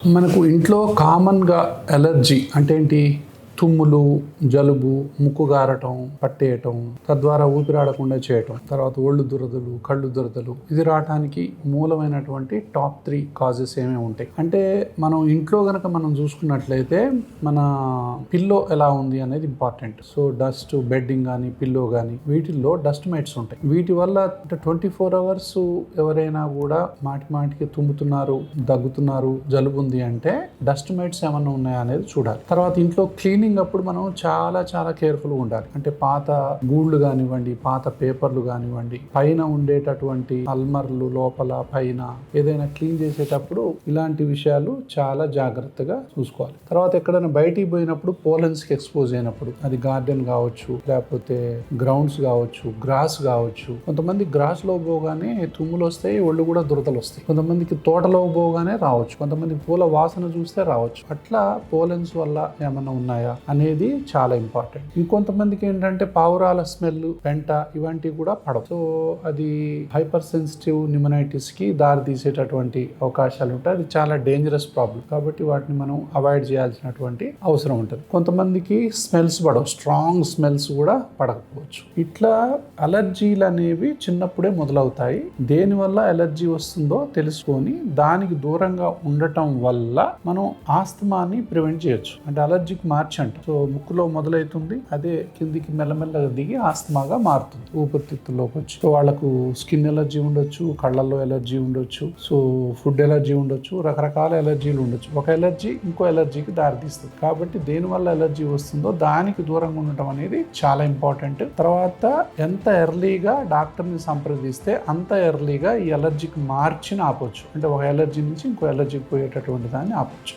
మనకు ఇంట్లో కామన్‌గా అలర్జీ అంటే ఏంటి? తుమ్ములు, జలుబు, ముక్కు గారటం, పట్టేయటం, తద్వారా ఊపిరాడకుండా చేయటం, తర్వాత ఒళ్ళు దురదలు, కళ్ళు దురదలు, ఇది రావటానికి మూలమైనటువంటి టాప్ 3 కాజెస్ ఏమేమి ఉంటాయి అంటే మనం ఇంట్లో గనక మనం చూసుకున్నట్లయితే మన పిల్లో ఎలా ఉంది అనేది ఇంపార్టెంట్. సో డస్ట్ బెడ్డింగ్ కానీ పిల్లో కానీ వీటిల్లో డస్ట్ మైట్స్ ఉంటాయి. వీటి వల్ల 24 అవర్స్ ఎవరైనా కూడా మాటికి తుమ్ముతున్నారు, దగ్గుతున్నారు, జలుబు ఉంది అంటే డస్ట్ మైట్స్ ఏమన్నా ఉన్నాయా అనేది చూడాలి. తర్వాత ఇంట్లో క్లీనింగ్ అప్పుడు మనం చాలా కేర్ఫుల్గా ఉండాలి. అంటే పాత గూళ్ళు కానివ్వండి, పాత పేపర్లు కానివ్వండి, పైన ఉండేటటువంటి అల్మర్లు లోపల పైన ఏదైనా క్లీన్ చేసేటప్పుడు ఇలాంటి విషయాలు చాలా జాగ్రత్తగా చూసుకోవాలి. తర్వాత ఎక్కడైనా బయటికి పోయినప్పుడు పోలెన్స్కి ఎక్స్పోజ్ అయినప్పుడు, అది గార్డెన్ కావచ్చు, లేకపోతే గ్రౌండ్స్ కావచ్చు, గ్రాస్ కావచ్చు. కొంతమంది గ్రాస్లో పోగానే తుమ్ములు వస్తాయి, ఒళ్ళు కూడా దురదలు వస్తాయి. కొంతమందికి తోటలో పోగానే రావచ్చు, కొంతమంది పూల వాసన చూస్తే రావచ్చు. అట్లా పోలెన్స్ వల్ల ఏమన్నా ఉన్నాయా అనేది చాలా ఇంపార్టెంట్. ఇంకొంతమందికి ఏంటంటే పావురాల స్మెల్, పెంట ఇవంటివి కూడా పడవు. సో అది హైపర్ సెన్సిటివ్ న్యూమనైటిస్ కి దారి తీసేటటువంటి అవకాశాలు ఉంటాయి. అది చాలా డేంజరస్ ప్రాబ్లం. కాబట్టి వాటిని మనం అవాయిడ్ చేయాల్సినటువంటి అవసరం ఉంటుంది. కొంతమందికి స్మెల్స్ పడవు, స్ట్రాంగ్ స్మెల్స్ కూడా పడకపోవచ్చు. ఇట్లా అలర్జీలు అనేవి చిన్నప్పుడే మొదలవుతాయి. దేనివల్ల అలర్జీ వస్తుందో తెలుసుకొని దానికి దూరంగా ఉండటం వల్ల మనం ఆస్తమాని ప్రివెంట్ చేయొచ్చు. అంటే అలర్జీకి మార్చండి. సో ముక్కులో మొదలవుతుంది, అదే కిందికి మెల్లమెల్లగా దిగి ఆస్తమాగా మారుతుంది, ఊపిరితిత్తుల్లోకి వచ్చి. సో వాళ్ళకు స్కిన్ ఎలర్జీ ఉండొచ్చు, కళ్ళల్లో ఎలర్జీ ఉండొచ్చు, సో ఫుడ్ ఎలర్జీ ఉండొచ్చు, రకరకాల ఎలర్జీలు ఉండొచ్చు. ఒక ఎలర్జీ ఇంకో ఎలర్జీకి దారితీస్తుంది. కాబట్టి దేనివల్ల ఎలర్జీ వస్తుందో దానికి దూరంగా ఉండటం అనేది చాలా ఇంపార్టెంట్. తర్వాత ఎంత ఎర్లీగా డాక్టర్ని సంప్రదిస్తే అంత ఎర్లీగా ఈ ఎలర్జీకి మార్చిని ఆపొచ్చు. అంటే ఒక ఎలర్జీ నుంచి ఇంకో ఎలర్జీకి పోయేటటువంటి దాన్ని ఆపొచ్చు.